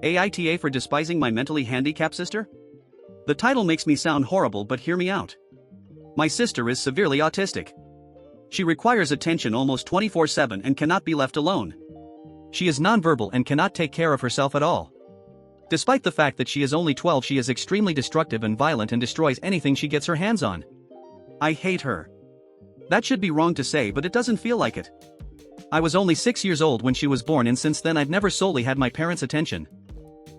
AITA for despising my mentally handicapped sister? The title makes me sound horrible, but hear me out. My sister is severely autistic. She requires attention almost 24/7 and cannot be left alone. She is nonverbal and cannot take care of herself at all. Despite the fact that she is only 12, she is extremely destructive and violent and destroys anything she gets her hands on. I hate her. That should be wrong to say, but it doesn't feel like it. I was only 6 years old when she was born, and since then I've never solely had my parents' attention.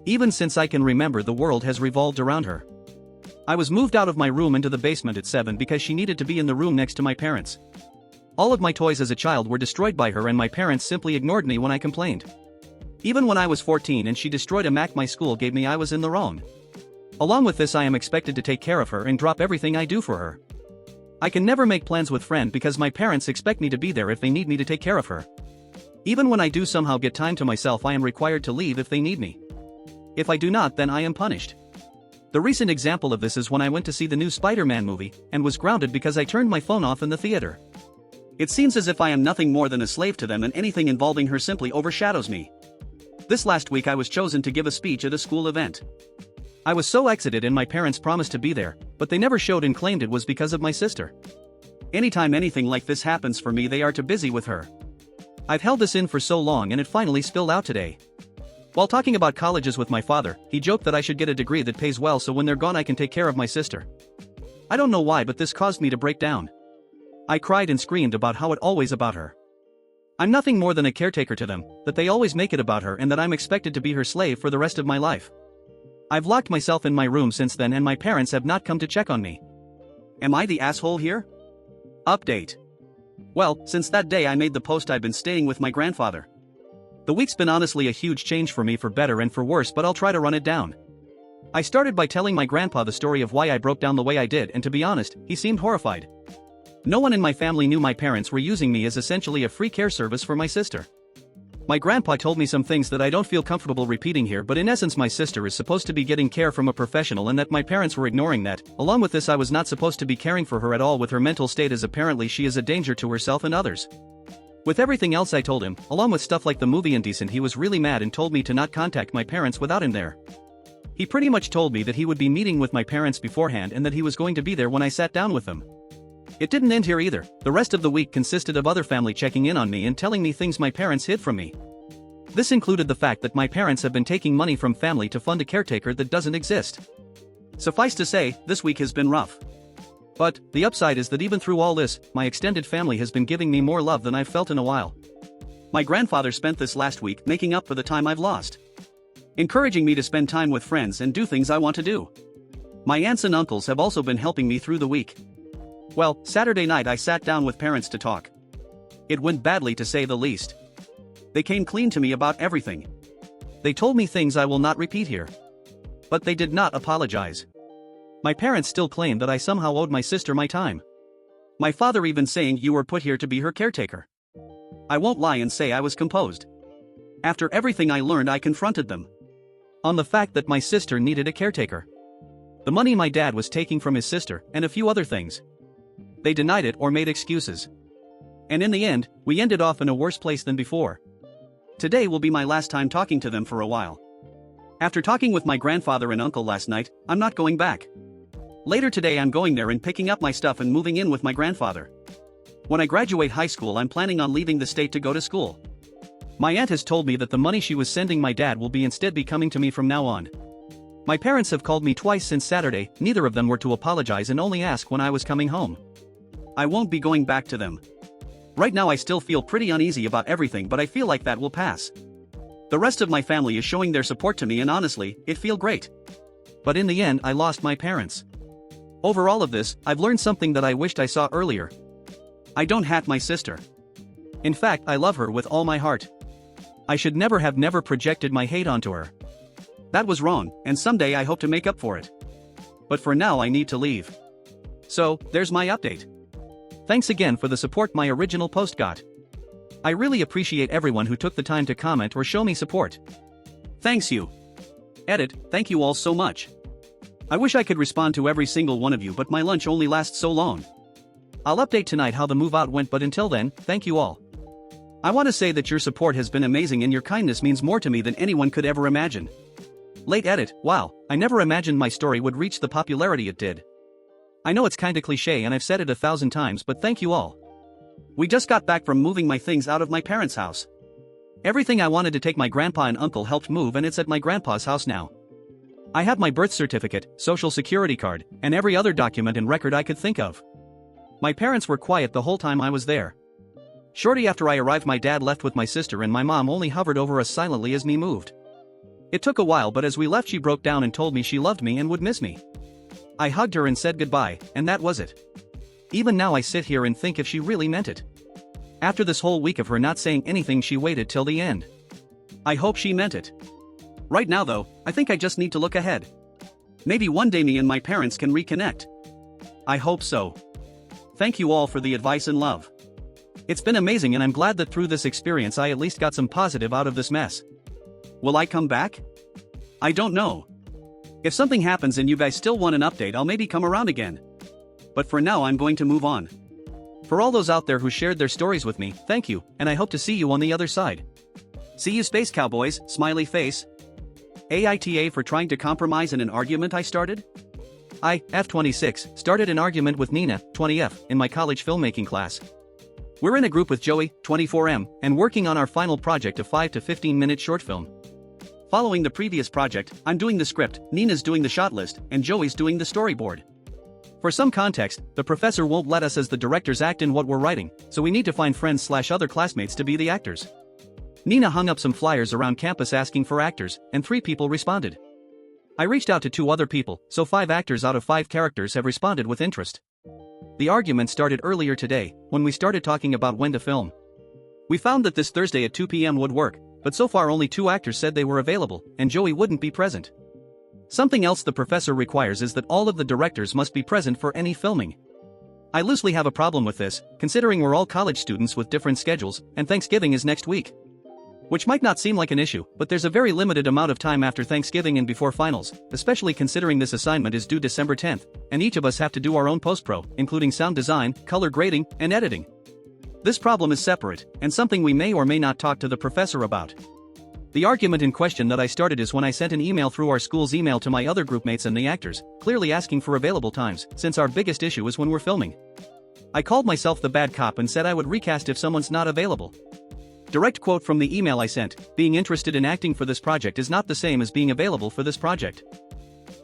Even since I can remember, the world has revolved around her. I was moved out of my room into the basement at 7 because she needed to be in the room next to my parents. All of my toys as a child were destroyed by her, and my parents simply ignored me when I complained. Even when I was 14 and she destroyed a Mac my school gave me, I was in the wrong. Along with this, I am expected to take care of her and drop everything I do for her. I can never make plans with friends because my parents expect me to be there if they need me to take care of her. Even when I do somehow get time to myself, I am required to leave if they need me. If I do not, then I am punished. The recent example of this is when I went to see the new Spider-Man movie and was grounded because I turned my phone off in the theater. It seems as if I am nothing more than a slave to them, and anything involving her simply overshadows me. This last week I was chosen to give a speech at a school event. I was so excited, and my parents promised to be there, but they never showed and claimed it was because of my sister. Anytime anything like this happens for me, they are too busy with her. I've held this in for so long, and it finally spilled out today. While talking about colleges with my father, he joked that I should get a degree that pays well so when they're gone I can take care of my sister. I don't know why, but this caused me to break down. I cried and screamed about how it always about her. I'm nothing more than a caretaker to them, that they always make it about her, and that I'm expected to be her slave for the rest of my life. I've locked myself in my room since then, and my parents have not come to check on me. Am I the asshole here? Update. Well, since that day I made the post, I've been staying with my grandfather. The week's been honestly a huge change for me, for better and for worse, but I'll try to run it down. I started by telling my grandpa the story of why I broke down the way I did, and to be honest, he seemed horrified. No one in my family knew my parents were using me as essentially a free care service for my sister. My grandpa told me some things that I don't feel comfortable repeating here, but in essence my sister is supposed to be getting care from a professional, and that my parents were ignoring that. Along with this, I was not supposed to be caring for her at all with her mental state, as apparently she is a danger to herself and others. With everything else I told him, along with stuff like the movie Indecent, he was really mad and told me to not contact my parents without him there. He pretty much told me that he would be meeting with my parents beforehand and that he was going to be there when I sat down with them. It didn't end here either. The rest of the week consisted of other family checking in on me and telling me things my parents hid from me. This included the fact that my parents have been taking money from family to fund a caretaker that doesn't exist. Suffice to say, this week has been rough. But the upside is that even through all this, my extended family has been giving me more love than I've felt in a while. My grandfather spent this last week making up for the time I've lost, encouraging me to spend time with friends and do things I want to do. My aunts and uncles have also been helping me through the week. Well, Saturday night I sat down with parents to talk. It went badly, to say the least. They came clean to me about everything. They told me things I will not repeat here. But they did not apologize. My parents still claim that I somehow owed my sister my time. My father even saying, "You were put here to be her caretaker." I won't lie and say I was composed. After everything I learned, I confronted them on the fact that my sister needed a caretaker, the money my dad was taking from his sister, and a few other things. They denied it or made excuses. And in the end, we ended off in a worse place than before. Today will be my last time talking to them for a while. After talking with my grandfather and uncle last night, I'm not going back. Later today I'm going there and picking up my stuff and moving in with my grandfather. When I graduate high school, I'm planning on leaving the state to go to school. My aunt has told me that the money she was sending my dad will instead be coming to me from now on. My parents have called me twice since Saturday, neither of them were to apologize and only ask when I was coming home. I won't be going back to them. Right now I still feel pretty uneasy about everything, but I feel like that will pass. The rest of my family is showing their support to me, and honestly, it feels great. But in the end I lost my parents. Over all of this, I've learned something that I wished I saw earlier. I don't hate my sister. In fact, I love her with all my heart. I should never have projected my hate onto her. That was wrong, and someday I hope to make up for it. But for now I need to leave. So, there's my update. Thanks again for the support my original post got. I really appreciate everyone who took the time to comment or show me support. Thanks you. Edit, thank you all so much. I wish I could respond to every single one of you, but my lunch only lasts so long. I'll update tonight how the move out went, but until then, thank you all. I want to say that your support has been amazing and your kindness means more to me than anyone could ever imagine. Late edit, wow, I never imagined my story would reach the popularity it did. I know it's kinda cliche and I've said it 1,000 times, but thank you all. We just got back from moving my things out of my parents' house. Everything I wanted to take my grandpa and uncle helped move, and it's at my grandpa's house now. I have my birth certificate, social security card, and every other document and record I could think of. My parents were quiet the whole time I was there. Shortly after I arrived, my dad left with my sister and my mom only hovered over us silently as me moved. It took a while, but as we left she broke down and told me she loved me and would miss me. I hugged her and said goodbye, and that was it. Even now I sit here and think if she really meant it. After this whole week of her not saying anything, she waited till the end. I hope she meant it. Right now though, I think I just need to look ahead. Maybe one day me and my parents can reconnect. I hope so. Thank you all for the advice and love. It's been amazing, and I'm glad that through this experience I at least got some positive out of this mess. Will I come back? I don't know. If something happens and you guys still want an update, I'll maybe come around again. But for now I'm going to move on. For all those out there who shared their stories with me, thank you, and I hope to see you on the other side. See you Space Cowboys, smiley face. AITA for trying to compromise in an argument I started? I, F26, started an argument with Nina, 20F, in my college filmmaking class. We're in a group with Joey, 24M, and working on our final project, a 5 to 15 minute short film. Following the previous project, I'm doing the script, Nina's doing the shot list, and Joey's doing the storyboard. For some context, the professor won't let us as the directors act in what we're writing, so we need to find friends/other classmates to be the actors. Nina hung up some flyers around campus asking for actors, and 3 people responded. I reached out to 2 other people, so 5 actors out of 5 characters have responded with interest. The argument started earlier today, when we started talking about when to film. We found that this Thursday at 2 p.m. would work, but so far only 2 actors said they were available, and Joey wouldn't be present. Something else the professor requires is that all of the directors must be present for any filming. I loosely have a problem with this, considering we're all college students with different schedules, and Thanksgiving is next week. Which might not seem like an issue, but there's a very limited amount of time after Thanksgiving and before finals, especially considering this assignment is due December 10th, and each of us have to do our own post-pro, including sound design, color grading, and editing. This problem is separate, and something we may or may not talk to the professor about. The argument in question that I started is when I sent an email through our school's email to my other groupmates and the actors, clearly asking for available times, since our biggest issue is when we're filming. I called myself the bad cop and said I would recast if someone's not available. Direct quote from the email I sent: being interested in acting for this project is not the same as being available for this project.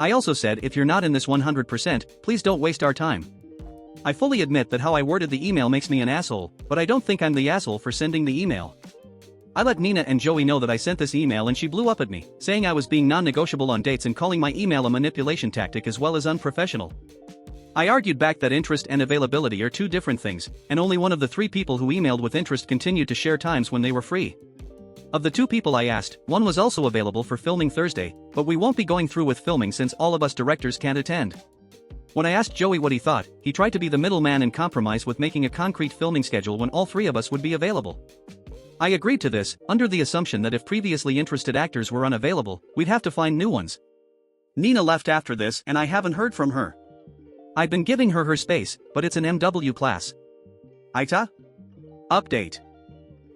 I also said if you're not in this 100%, please don't waste our time. I fully admit that how I worded the email makes me an asshole, but I don't think I'm the asshole for sending the email. I let Nina and Joey know that I sent this email and she blew up at me, saying I was being non-negotiable on dates and calling my email a manipulation tactic as well as unprofessional. I argued back that interest and availability are 2 different things, and only one of the 3 people who emailed with interest continued to share times when they were free. Of the 2 people I asked, one was also available for filming Thursday, but we won't be going through with filming since all of us directors can't attend. When I asked Joey what he thought, he tried to be the middleman and compromise with making a concrete filming schedule when all 3 of us would be available. I agreed to this, under the assumption that if previously interested actors were unavailable, we'd have to find new ones. Nina left after this and I haven't heard from her. I've been giving her space, but it's an MW class. AITA? Update.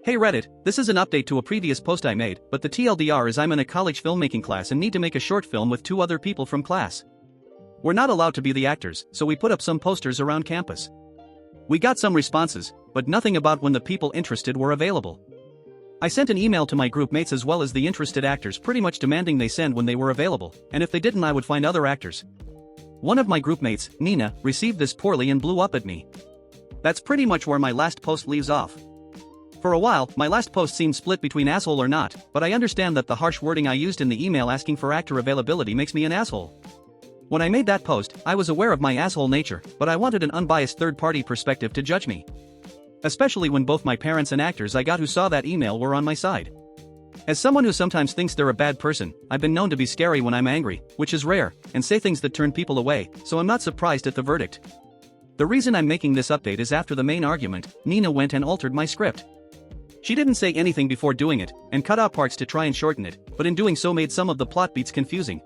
Hey Reddit, this is an update to a previous post I made, but the TLDR is I'm in a college filmmaking class and need to make a short film with 2 other people from class. We're not allowed to be the actors, so we put up some posters around campus. We got some responses, but nothing about when the people interested were available. I sent an email to my group mates as well as the interested actors pretty much demanding they send when they were available, and if they didn't I would find other actors. One of my group mates, Nina, received this poorly and blew up at me. That's pretty much where my last post leaves off. For a while, my last post seemed split between asshole or not, but I understand that the harsh wording I used in the email asking for actor availability makes me an asshole. When I made that post, I was aware of my asshole nature, but I wanted an unbiased third-party perspective to judge me. Especially when both my parents and actors I got who saw that email were on my side. As someone who sometimes thinks they're a bad person, I've been known to be scary when I'm angry, which is rare, and say things that turn people away, so I'm not surprised at the verdict. The reason I'm making this update is after the main argument, Nina went and altered my script. She didn't say anything before doing it, and cut out parts to try and shorten it, but in doing so made some of the plot beats confusing.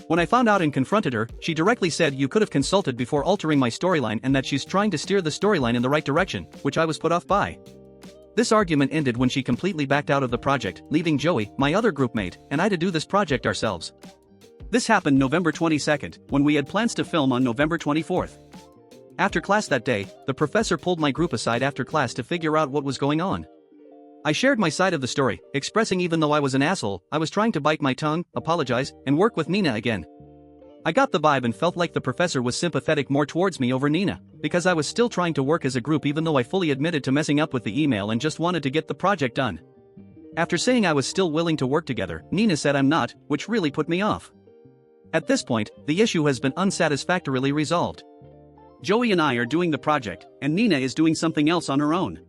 When I found out and confronted her, she directly said you could have consulted before altering my storyline and that she's trying to steer the storyline in the right direction, which I was put off by. This argument ended when she completely backed out of the project, leaving Joey, my other groupmate, and I to do this project ourselves. This happened November 22nd, when we had plans to film on November 24th. After class that day, the professor pulled my group aside after class to figure out what was going on. I shared my side of the story, expressing even though I was an asshole, I was trying to bite my tongue, apologize, and work with Nina again. I got the vibe and felt like the professor was sympathetic more towards me over Nina, because I was still trying to work as a group even though I fully admitted to messing up with the email and just wanted to get the project done. After saying I was still willing to work together, Nina said I'm not, which really put me off. At this point, the issue has been unsatisfactorily resolved. Joey and I are doing the project, and Nina is doing something else on her own.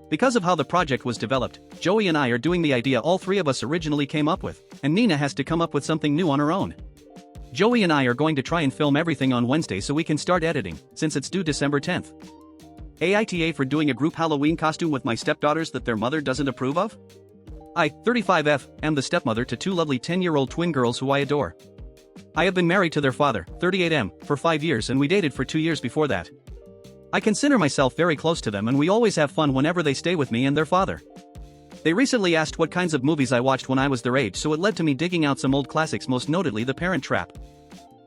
Because of how the project was developed, Joey and I are doing the idea all three of us originally came up with, and Nina has to come up with something new on her own. Joey and I are going to try and film everything on Wednesday so we can start editing, since it's due December 10th. AITA for doing a group Halloween costume with my stepdaughters that their mother doesn't approve of? I, 35F, am the stepmother to two lovely 10-year-old twin girls who I adore. I have been married to their father, 38M, for 5 years and we dated for 2 years before that. I consider myself very close to them and we always have fun whenever they stay with me and their father. They recently asked what kinds of movies I watched when I was their age, so it led to me digging out some old classics, most notably The Parent Trap.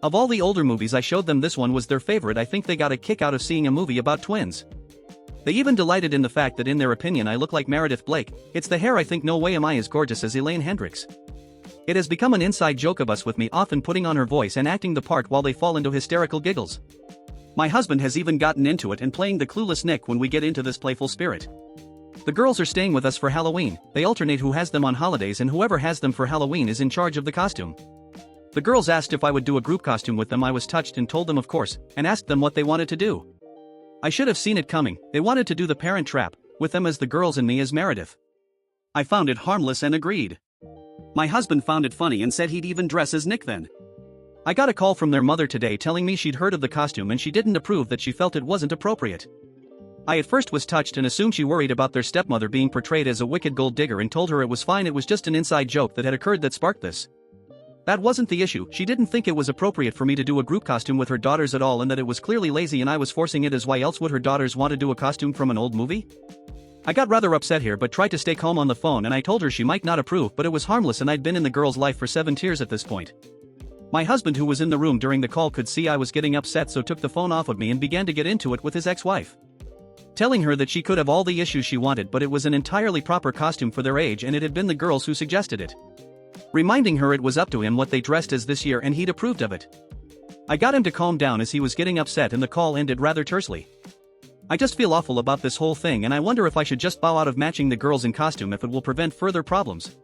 Of all the older movies I showed them, this one was their favorite. I think they got a kick out of seeing a movie about twins. They even delighted in the fact that in their opinion I look like Meredith Blake. It's the hair. I think no way am I as gorgeous as Elaine Hendricks. It has become an inside joke of us, with me often putting on her voice and acting the part while they fall into hysterical giggles. My husband has even gotten into it and playing the clueless Nick when we get into this playful spirit. The girls are staying with us for Halloween. They alternate who has them on holidays and whoever has them for Halloween is in charge of the costume. The girls asked if I would do a group costume with them. I was touched and told them of course, and asked them what they wanted to do. I should have seen it coming. They wanted to do The Parent Trap, with them as the girls and me as Meredith. I found it harmless and agreed. My husband found it funny and said he'd even dress as Nick then. I got a call from their mother today telling me she'd heard of the costume and she didn't approve, that she felt it wasn't appropriate. I at first was touched and assumed she worried about their stepmother being portrayed as a wicked gold digger and told her it was fine, it was just an inside joke that had occurred that sparked this. That wasn't the issue. She didn't think it was appropriate for me to do a group costume with her daughters at all and that it was clearly lazy and I was forcing it, as why else would her daughters want to do a costume from an old movie? I got rather upset here but tried to stay calm on the phone and I told her she might not approve, but it was harmless and I'd been in the girl's life for 7 years at this point. My husband, who was in the room during the call, could see I was getting upset, so took the phone off of me and began to get into it with his ex-wife. Telling her that she could have all the issues she wanted but it was an entirely proper costume for their age and it had been the girls who suggested it. Reminding her it was up to him what they dressed as this year and he'd approved of it. I got him to calm down as he was getting upset and the call ended rather tersely. I just feel awful about this whole thing and I wonder if I should just bow out of matching the girls in costume if it will prevent further problems.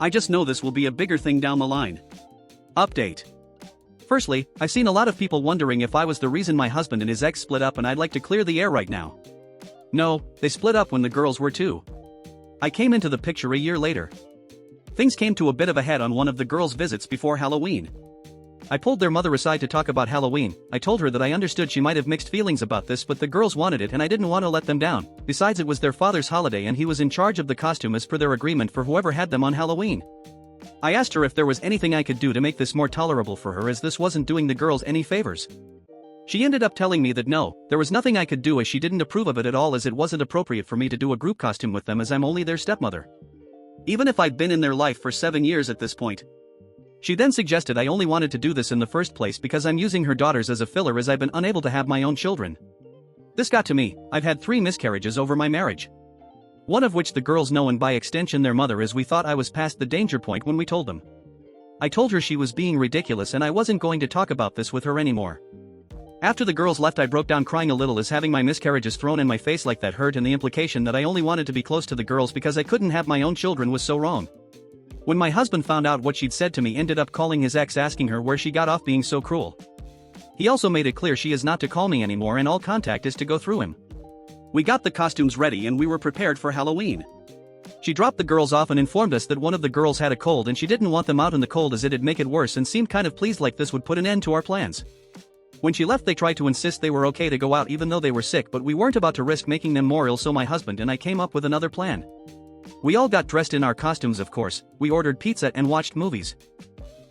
I just know this will be a bigger thing down the line. Update. Firstly, I've seen a lot of people wondering if I was the reason my husband and his ex split up, and I'd like to clear the air right now. No, they split up when the girls were 2. I came into the picture a year later. Things came to a bit of a head on one of the girls' visits before Halloween. I pulled their mother aside to talk about Halloween. I told her that I understood she might have mixed feelings about this, but the girls wanted it and I didn't want to let them down. Besides, it was their father's holiday and he was in charge of the costume as per their agreement for whoever had them on Halloween. I asked her if there was anything I could do to make this more tolerable for her, as this wasn't doing the girls any favors. She ended up telling me that no, there was nothing I could do, as she didn't approve of it at all, as it wasn't appropriate for me to do a group costume with them as I'm only their stepmother. Even if I'd been in their life for 7 years at this point. She then suggested I only wanted to do this in the first place because I'm using her daughters as a filler, as I've been unable to have my own children. This got to me. I've had 3 miscarriages over my marriage. One of which the girls know, and by extension their mother, as we thought I was past the danger point when we told them. I told her she was being ridiculous and I wasn't going to talk about this with her anymore. After the girls left, I broke down crying a little, as having my miscarriages thrown in my face like that hurt, and the implication that I only wanted to be close to the girls because I couldn't have my own children was so wrong. When my husband found out what she'd said to me, ended up calling his ex asking her where she got off being so cruel. He also made it clear she is not to call me anymore and all contact is to go through him. We got the costumes ready and we were prepared for Halloween. She dropped the girls off and informed us that one of the girls had a cold and she didn't want them out in the cold as it'd make it worse, and seemed kind of pleased like this would put an end to our plans. When she left, they tried to insist they were okay to go out even though they were sick, but we weren't about to risk making them more ill, so my husband and I came up with another plan. We all got dressed in our costumes, of course. We ordered pizza and watched movies.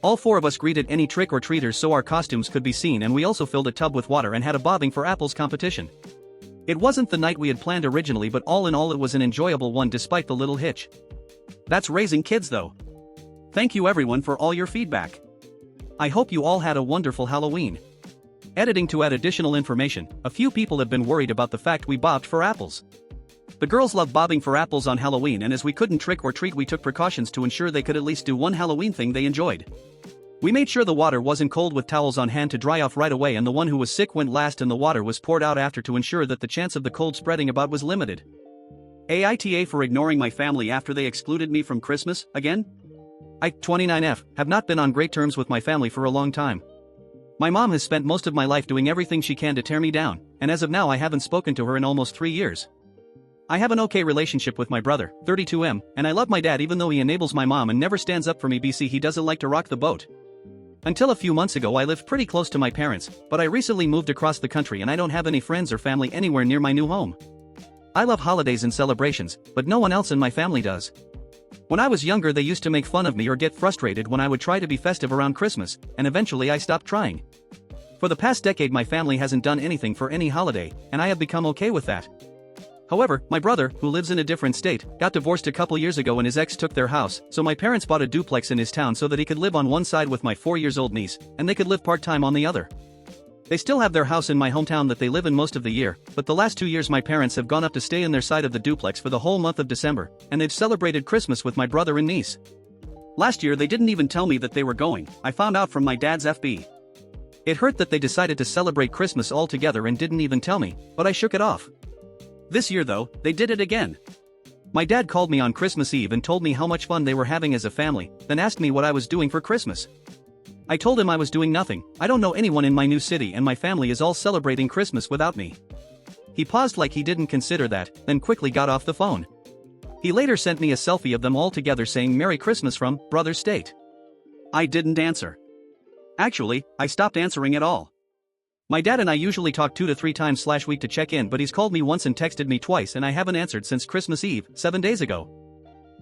All 4 of us greeted any trick-or-treaters so our costumes could be seen, and we also filled a tub with water and had a bobbing for apples competition. It wasn't the night we had planned originally, but all in all it was an enjoyable one despite the little hitch. That's raising kids though. Thank you everyone for all your feedback. I hope you all had a wonderful Halloween. Editing to add additional information, a few people have been worried about the fact we bobbed for apples. The girls love bobbing for apples on Halloween, and as we couldn't trick or treat, we took precautions to ensure they could at least do one Halloween thing they enjoyed. We made sure the water wasn't cold with towels on hand to dry off right away, and the one who was sick went last and the water was poured out after to ensure that the chance of the cold spreading about was limited. AITA for ignoring my family after they excluded me from Christmas, again? I, 29F, have not been on great terms with my family for a long time. My mom has spent most of my life doing everything she can to tear me down, and as of now I haven't spoken to her in almost 3 years. I have an okay relationship with my brother, 32M, and I love my dad even though he enables my mom and never stands up for me. He doesn't like to rock the boat. Until a few months ago I lived pretty close to my parents, but I recently moved across the country and I don't have any friends or family anywhere near my new home. I love holidays and celebrations, but no one else in my family does. When I was younger they used to make fun of me or get frustrated when I would try to be festive around Christmas, and eventually I stopped trying. For the past decade my family hasn't done anything for any holiday, and I have become okay with that. However, my brother, who lives in a different state, got divorced a couple years ago and his ex took their house, so my parents bought a duplex in his town so that he could live on one side with my 4-year-old niece, and they could live part-time on the other. They still have their house in my hometown that they live in most of the year, but the last 2 years my parents have gone up to stay in their side of the duplex for the whole month of December, and they've celebrated Christmas with my brother and niece. Last year they didn't even tell me that they were going. I found out from my dad's FB. It hurt that they decided to celebrate Christmas all together and didn't even tell me, but I shook it off. This year though, they did it again. My dad called me on Christmas Eve and told me how much fun they were having as a family, then asked me what I was doing for Christmas. I told him I was doing nothing. I don't know anyone in my new city and my family is all celebrating Christmas without me. He paused like he didn't consider that, then quickly got off the phone. He later sent me a selfie of them all together saying Merry Christmas from Brother State. I didn't answer. Actually, I stopped answering at all. My dad and I usually talk 2 to 3 times/week to check in, but he's called me once and texted me twice and I haven't answered since Christmas Eve, 7 days ago.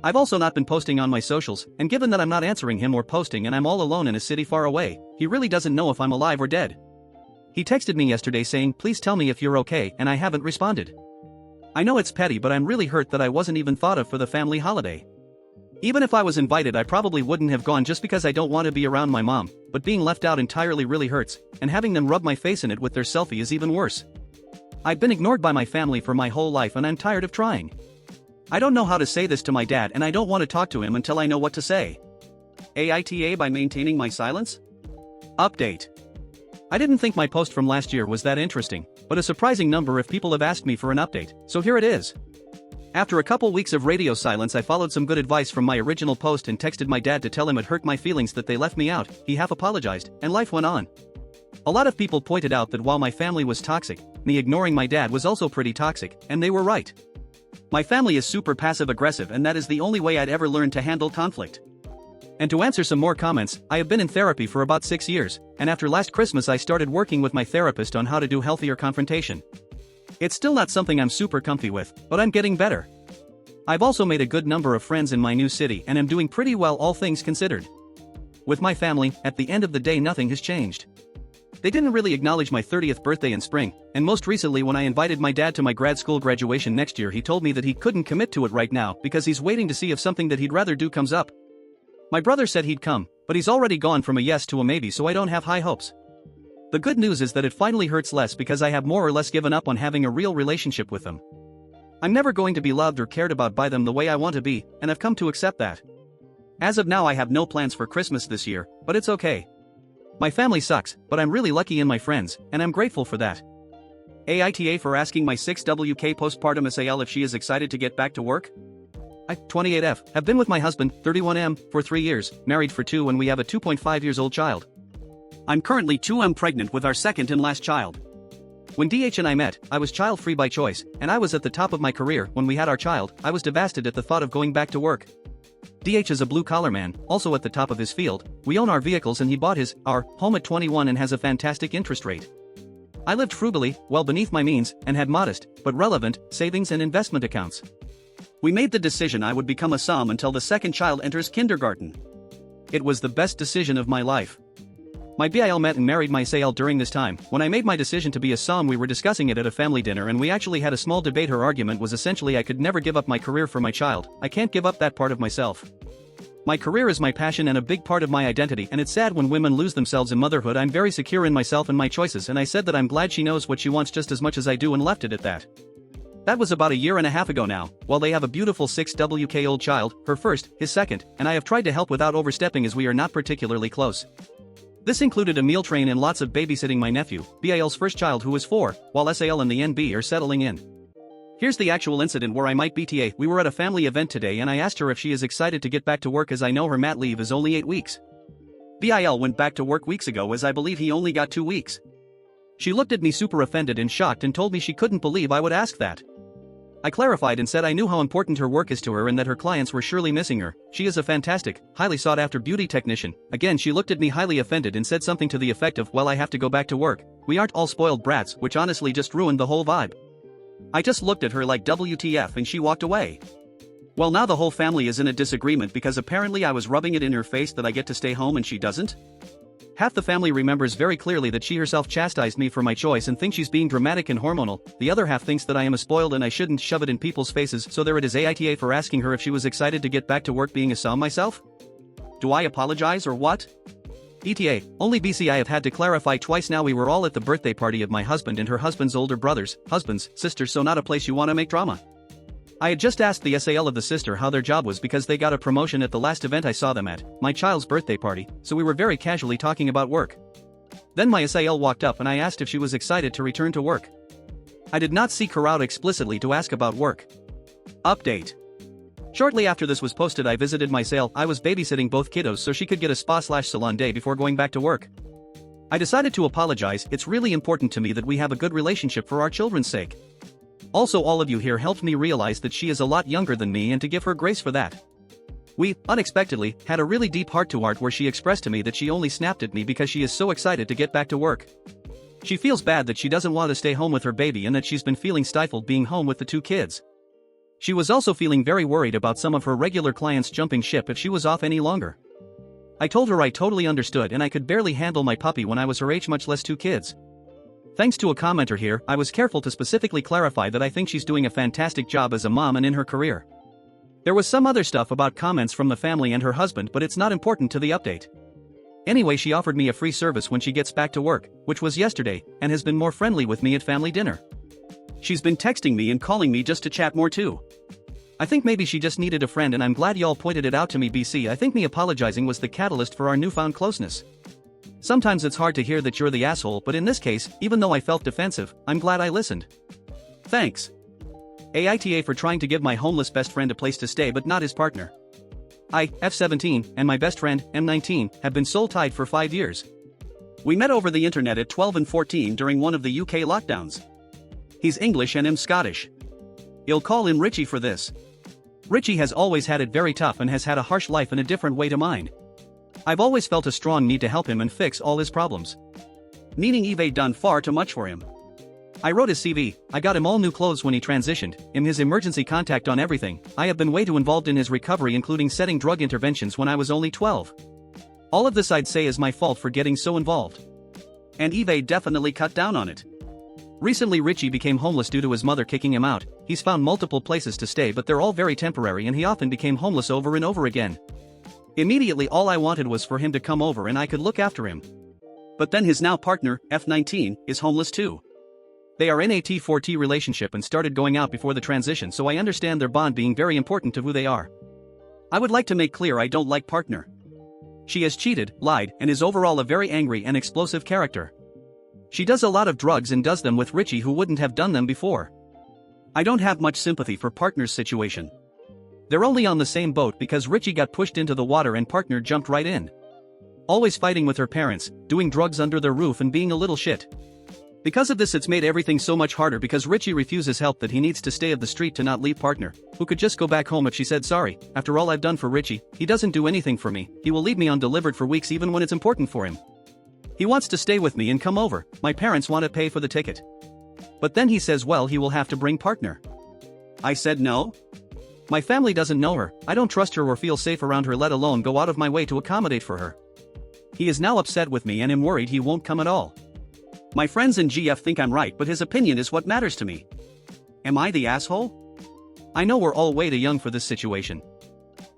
I've also not been posting on my socials, and given that I'm not answering him or posting and I'm all alone in a city far away, he really doesn't know if I'm alive or dead. He texted me yesterday saying please tell me if you're okay, and I haven't responded. I know it's petty, but I'm really hurt that I wasn't even thought of for the family holiday. Even if I was invited I probably wouldn't have gone just because I don't want to be around my mom, but being left out entirely really hurts, and having them rub my face in it with their selfie is even worse. I've been ignored by my family for my whole life and I'm tired of trying. I don't know how to say this to my dad and I don't want to talk to him until I know what to say. AITA by maintaining my silence? Update. I didn't think my post from last year was that interesting, but a surprising number of people have asked me for an update, so here it is. After a couple weeks of radio silence I followed some good advice from my original post and texted my dad to tell him it hurt my feelings that they left me out. He half apologized, and life went on. A lot of people pointed out that while my family was toxic, me ignoring my dad was also pretty toxic, and they were right. My family is super passive-aggressive and that is the only way I'd ever learn to handle conflict. And to answer some more comments, I have been in therapy for about 6 years, and after last Christmas I started working with my therapist on how to do healthier confrontation. It's still not something I'm super comfy with, but I'm getting better. I've also made a good number of friends in my new city and am doing pretty well all things considered. With my family, at the end of the day nothing has changed. They didn't really acknowledge my 30th birthday in spring, and most recently when I invited my dad to my grad school graduation next year he told me that he couldn't commit to it right now because he's waiting to see if something that he'd rather do comes up. My brother said he'd come, but he's already gone from a yes to a maybe, so I don't have high hopes. The good news is that it finally hurts less because I have more or less given up on having a real relationship with them. I'm never going to be loved or cared about by them the way I want to be, and I've come to accept that. As of now I have no plans for Christmas this year, but it's okay. My family sucks, but I'm really lucky in my friends, and I'm grateful for that. AITA for asking my 6WK postpartum SAL if she is excited to get back to work? I, 28F, have been with my husband, 31M, for 3 years, married for 2 and we have a 2.5 years old child. I'm currently 2M pregnant with our second and last child. When DH and I met, I was child-free by choice, and I was at the top of my career. When we had our child, I was devastated at the thought of going back to work. DH is a blue-collar man, also at the top of his field. We own our vehicles and he bought our home at 21 and has a fantastic interest rate. I lived frugally, well beneath my means, and had modest, but relevant, savings and investment accounts. We made the decision I would become a SOM until the second child enters kindergarten. It was the best decision of my life. My BIL met and married my SAL during this time. When I made my decision to be a SOM, we were discussing it at a family dinner and we actually had a small debate. Her argument was essentially I could never give up my career for my child. I can't give up that part of myself. My career is my passion and a big part of my identity, and it's sad when women lose themselves in motherhood. I'm very secure in myself and my choices, and I said that I'm glad she knows what she wants just as much as I do and left it at that. That was about a year and a half ago now. While they have a beautiful 6-week-old child, her first, his second, and I have tried to help without overstepping as we are not particularly close. This included a meal train and lots of babysitting my nephew, BIL's first child who is 4, while SAL and the NB are settling in. Here's the actual incident where I might BTA. We were at a family event today and I asked her if she is excited to get back to work as I know her mat leave is only 8 weeks. BIL went back to work weeks ago as I believe he only got 2 weeks. She looked at me super offended and shocked and told me she couldn't believe I would ask that. I clarified and said I knew how important her work is to her and that her clients were surely missing her. She is a fantastic, highly sought after beauty technician. Again, she looked at me highly offended and said something to the effect of, well, I have to go back to work. We aren't all spoiled brats, which honestly just ruined the whole vibe. I just looked at her like WTF and she walked away. Well, now the whole family is in a disagreement because apparently I was rubbing it in her face that I get to stay home and she doesn't. Half the family remembers very clearly that she herself chastised me for my choice and thinks she's being dramatic and hormonal. The other half thinks that I am a spoiled and I shouldn't shove it in people's faces. So there it is. AITA for asking her if she was excited to get back to work being a SOM myself? Do I apologize or what? ETA, only BC I have had to clarify twice now. We were all at the birthday party of my husband and her husband's older brothers, husbands, sisters, so not a place you want to make drama. I had just asked the SAL of the sister how their job was because they got a promotion at the last event I saw them at, my child's birthday party, so we were very casually talking about work. Then my SAL walked up and I asked if she was excited to return to work. I did not seek her out explicitly to ask about work. Update. Shortly after this was posted, I visited my SAL. I was babysitting both kiddos so she could get a spa/salon day before going back to work. I decided to apologize. It's really important to me that we have a good relationship for our children's sake. Also, all of you here helped me realize that she is a lot younger than me and to give her grace for that. We, unexpectedly, had a really deep heart-to-heart where she expressed to me that she only snapped at me because she is so excited to get back to work. She feels bad that she doesn't want to stay home with her baby and that she's been feeling stifled being home with the 2 kids. She was also feeling very worried about some of her regular clients jumping ship if she was off any longer. I told her I totally understood and I could barely handle my puppy when I was her age, much less 2 kids. Thanks to a commenter here, I was careful to specifically clarify that I think she's doing a fantastic job as a mom and in her career. There was some other stuff about comments from the family and her husband, but it's not important to the update. Anyway, she offered me a free service when she gets back to work, which was yesterday, and has been more friendly with me at family dinner. She's been texting me and calling me just to chat more too. I think maybe she just needed a friend and I'm glad y'all pointed it out to me. BC, I think me apologizing was the catalyst for our newfound closeness. Sometimes it's hard to hear that you're the asshole, but in this case, even though I felt defensive, I'm glad I listened. Thanks. AITA for trying to give my homeless best friend a place to stay but not his partner. I, F17, and my best friend, M19, have been soul-tied for 5 years. We met over the internet at 12 and 14 during one of the UK lockdowns. He's English and I'm Scottish. You'll call in Richie for this. Richie has always had it very tough and has had a harsh life in a different way to mine. I've always felt a strong need to help him and fix all his problems. Meaning Eve done far too much for him. I wrote his CV, I got him all new clothes when he transitioned, him his emergency contact on everything. I have been way too involved in his recovery, including setting drug interventions when I was only 12. All of this I'd say is my fault for getting so involved. And Eve definitely cut down on it. Recently Richie became homeless due to his mother kicking him out. He's found multiple places to stay but they're all very temporary and he often became homeless over and over again. Immediately all I wanted was for him to come over and I could look after him. But then his now partner, F19, is homeless too. They are in a T4T relationship and started going out before the transition, so I understand their bond being very important to who they are. I would like to make clear I don't like partner. She has cheated, lied, and is overall a very angry and explosive character. She does a lot of drugs and does them with Richie who wouldn't have done them before. I don't have much sympathy for partner's situation. They're only on the same boat because Richie got pushed into the water and partner jumped right in. Always fighting with her parents, doing drugs under their roof and being a little shit. Because of this it's made everything so much harder because Richie refuses help that he needs to stay of the street to not leave partner, who could just go back home if she said sorry. After all I've done for Richie, he doesn't do anything for me. He will leave me undelivered for weeks even when it's important for him. He wants to stay with me and come over. My parents want to pay for the ticket. But then he says well he will have to bring partner. I said no. My family doesn't know her, I don't trust her or feel safe around her, let alone go out of my way to accommodate for her. He is now upset with me and am worried he won't come at all. My friends in GF think I'm right, but his opinion is what matters to me. Am I the asshole? I know we're all way too young for this situation.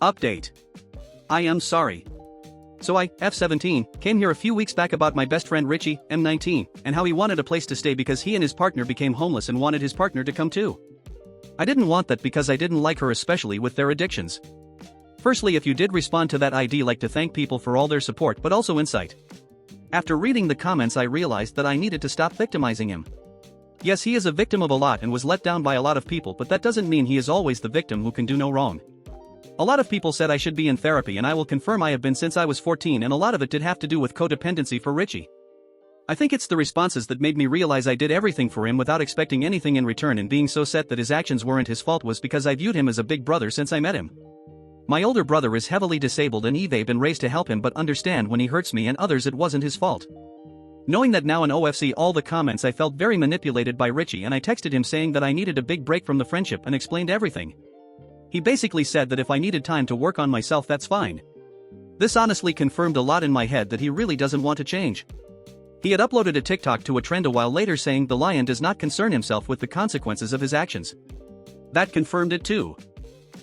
Update. I am sorry. So I, F17, came here a few weeks back about my best friend Richie, M19, and how he wanted a place to stay because he and his partner became homeless and wanted his partner to come too. I didn't want that because I didn't like her, especially with their addictions. Firstly, if you did respond to that, I'd like to thank people for all their support but also insight. After reading the comments, I realized that I needed to stop victimizing him. Yes, he is a victim of a lot and was let down by a lot of people, but that doesn't mean he is always the victim who can do no wrong. A lot of people said I should be in therapy, and I will confirm I have been since I was 14, and a lot of it did have to do with codependency for Richie. I think it's the responses that made me realize I did everything for him without expecting anything in return, and being so set that his actions weren't his fault was because I viewed him as a big brother since I met him. My older brother is heavily disabled and I've been raised to help him, but understand when he hurts me and others it wasn't his fault. Knowing that now in OFC all the comments, I felt very manipulated by Richie, and I texted him saying that I needed a big break from the friendship and explained everything. He basically said that if I needed time to work on myself, that's fine. This honestly confirmed a lot in my head that he really doesn't want to change. He had uploaded a TikTok to a trend a while later saying the lion does not concern himself with the consequences of his actions. That confirmed it too.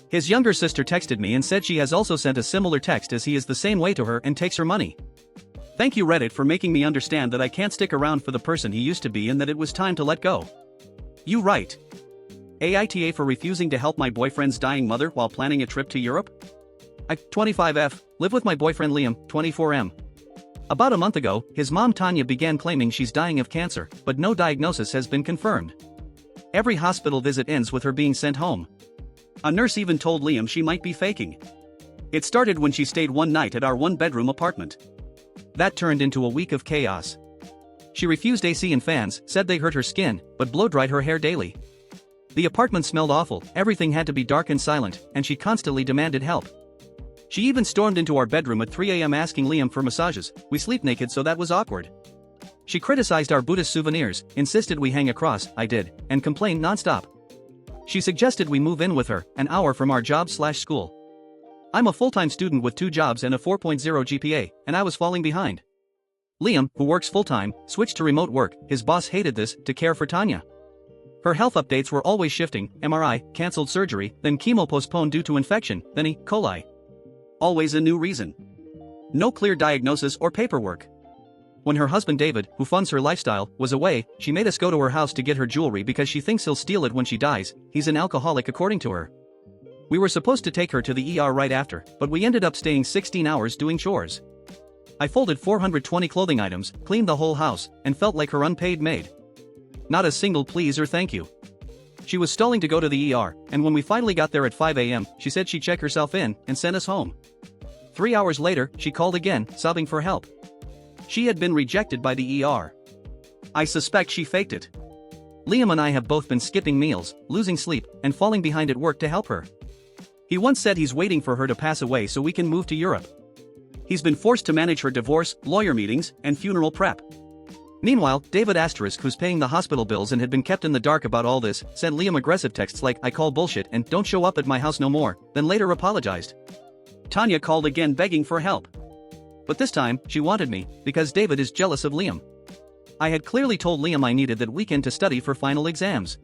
His younger sister texted me and said she has also sent a similar text as he is the same way to her and takes her money. Thank you Reddit for making me understand that I can't stick around for the person he used to be and that it was time to let go. You right. AITA for refusing to help my boyfriend's dying mother while planning a trip to Europe? I, 25F, live with my boyfriend Liam, 24M. About a month ago, his mom Tanya began claiming she's dying of cancer, but no diagnosis has been confirmed. Every hospital visit ends with her being sent home. A nurse even told Liam she might be faking. It started when she stayed one night at our one-bedroom apartment. That turned into a week of chaos. She refused AC and fans, said they hurt her skin, but blow-dried her hair daily. The apartment smelled awful, everything had to be dark and silent, and she constantly demanded help. She even stormed into our bedroom at 3 a.m. asking Liam for massages. We sleep naked, so that was awkward. She criticized our Buddhist souvenirs, insisted we hang a cross, I did, and complained non-stop. She suggested we move in with her, an hour from our job/school. I'm a full-time student with 2 jobs and a 4.0 GPA, and I was falling behind. Liam, who works full-time, switched to remote work. His boss hated this, to care for Tanya. Her health updates were always shifting: MRI, cancelled surgery, then chemo postponed due to infection, then E. coli. Always a new reason. No clear diagnosis or paperwork. When her husband David, who funds her lifestyle, was away, she made us go to her house to get her jewelry because she thinks he'll steal it when she dies. He's an alcoholic according to her. We were supposed to take her to the ER right after, but we ended up staying 16 hours doing chores. I folded 420 clothing items, cleaned the whole house, and felt like her unpaid maid. Not a single please or thank you. She was stalling to go to the ER, and when we finally got there at 5 a.m., she said she'd check herself in and sent us home. 3 hours later, she called again, sobbing for help. She had been rejected by the ER. I suspect she faked it. Liam and I have both been skipping meals, losing sleep, and falling behind at work to help her. He once said he's waiting for her to pass away so we can move to Europe. He's been forced to manage her divorce, lawyer meetings, and funeral prep. Meanwhile, David Asterisk, who's paying the hospital bills and had been kept in the dark about all this, sent Liam aggressive texts like "I call bullshit" and "Don't show up at my house no more," then later apologized. Tanya called again begging for help. But this time, she wanted me, because David is jealous of Liam. I had clearly told Liam I needed that weekend to study for final exams.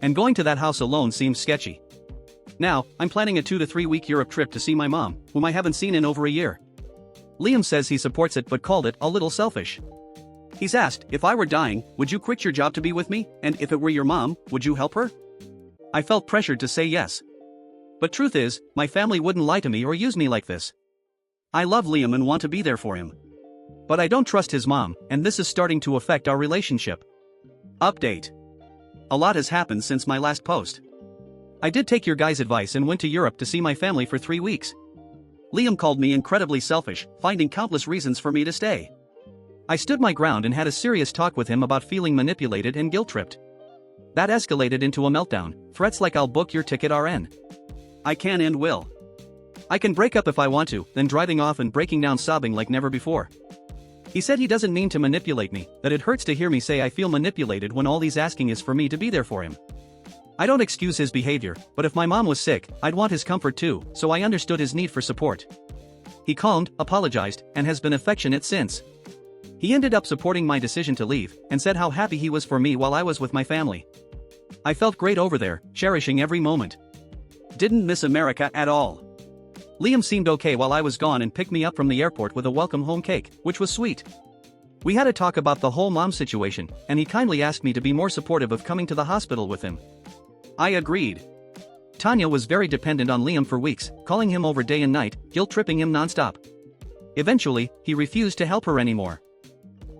And going to that house alone seemed sketchy. Now, I'm planning a 2 to 3 week Europe trip to see my mom, whom I haven't seen in over a year. Liam says he supports it but called it a little selfish. He's asked, if I were dying, would you quit your job to be with me, and if it were your mom, would you help her? I felt pressured to say yes. But truth is, my family wouldn't lie to me or use me like this. I love Liam and want to be there for him. But I don't trust his mom, and this is starting to affect our relationship. Update. A lot has happened since my last post. I did take your guys' advice and went to Europe to see my family for 3 weeks. Liam called me incredibly selfish, finding countless reasons for me to stay. I stood my ground and had a serious talk with him about feeling manipulated and guilt-tripped. That escalated into a meltdown, threats like "I'll book your ticket RN. I can and will. I can break up if I want to," then driving off and breaking down sobbing like never before. He said he doesn't mean to manipulate me, that it hurts to hear me say I feel manipulated when all he's asking is for me to be there for him. I don't excuse his behavior, but if my mom was sick, I'd want his comfort too, so I understood his need for support. He calmed, apologized, and has been affectionate since. He ended up supporting my decision to leave, and said how happy he was for me while I was with my family. I felt great over there, cherishing every moment. Didn't miss America at all. Liam seemed okay while I was gone and picked me up from the airport with a welcome home cake, which was sweet. We had a talk about the whole mom situation, and he kindly asked me to be more supportive of coming to the hospital with him. I agreed. Tanya was very dependent on Liam for weeks, calling him over day and night, guilt-tripping him non-stop. Eventually, he refused to help her anymore.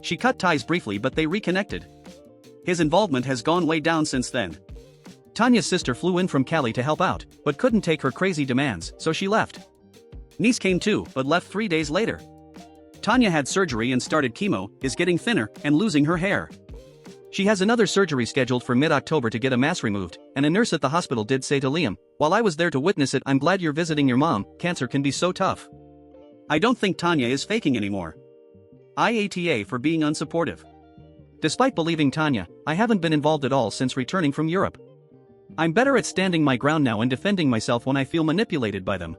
She cut ties briefly but they reconnected. His involvement has gone way down since then. Tanya's sister flew in from Cali to help out, but couldn't take her crazy demands, so she left. Niece came too, but left 3 days later. Tanya had surgery and started chemo, is getting thinner, and losing her hair. She has another surgery scheduled for mid-October to get a mass removed, and a nurse at the hospital did say to Liam, "While I was there to witness it, I'm glad you're visiting your mom, cancer can be so tough." I don't think Tanya is faking anymore. AITA for being unsupportive. Despite believing Tanya, I haven't been involved at all since returning from Europe. I'm better at standing my ground now and defending myself when I feel manipulated by them.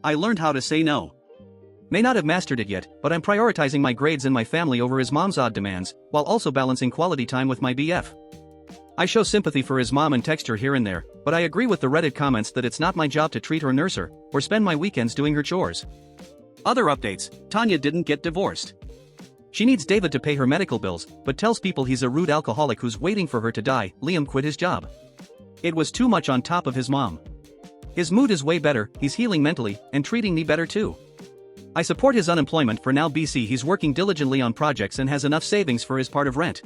I learned how to say no. May not have mastered it yet, but I'm prioritizing my grades and my family over his mom's odd demands, while also balancing quality time with my BF. I show sympathy for his mom and text her here and there, but I agree with the Reddit comments that it's not my job to treat her, nurse her, or spend my weekends doing her chores. Other updates: Tanya didn't get divorced. She needs David to pay her medical bills, but tells people he's a rude alcoholic who's waiting for her to die. Liam quit his job. It was too much on top of his mom. His mood is way better, he's healing mentally, and treating me better too. I support his unemployment for now. BC he's working diligently on projects and has enough savings for his part of rent.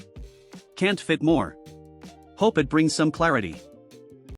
Can't fit more. Hope it brings some clarity.